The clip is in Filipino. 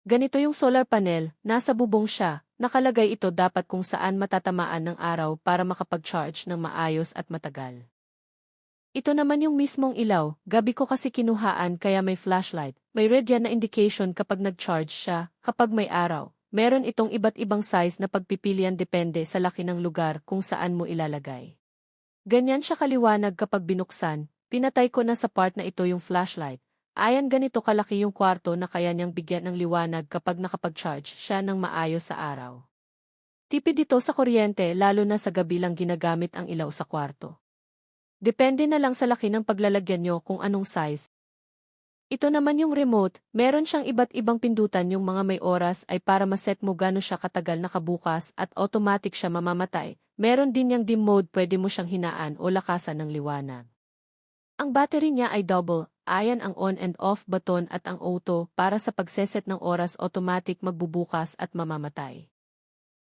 Ganito yung solar panel, nasa bubong siya, nakalagay ito dapat kung saan matatamaan ng araw para makapag-charge ng maayos at matagal. Ito naman yung mismong ilaw, gabi ko kasi kinuhaan kaya may flashlight, may red yan na indication kapag nag-charge siya, kapag may araw. Meron itong iba't ibang size na pagpipilian depende sa laki ng lugar kung saan mo ilalagay. Ganyan siya kaliwanag kapag binuksan, pinatay ko na sa part na ito yung flashlight. Ayan ganito kalaki yung kwarto na kaya niyang bigyan ng liwanag kapag nakapag-charge siya ng maayos sa araw. Tipid ito sa kuryente lalo na sa gabi lang ginagamit ang ilaw sa kwarto. Depende na lang sa laki ng paglalagyan nyo kung anong size. Ito naman yung remote, meron siyang iba't ibang pindutan yung mga may oras ay para maset mo gano siya katagal nakabukas at automatic siya mamamatay. Meron din yung dim mode pwede mo siyang hinaan o lakasan ng liwanag. Ang battery niya ay double, ayan ang on and off button at ang auto para sa pagseset ng oras automatic magbubukas at mamamatay.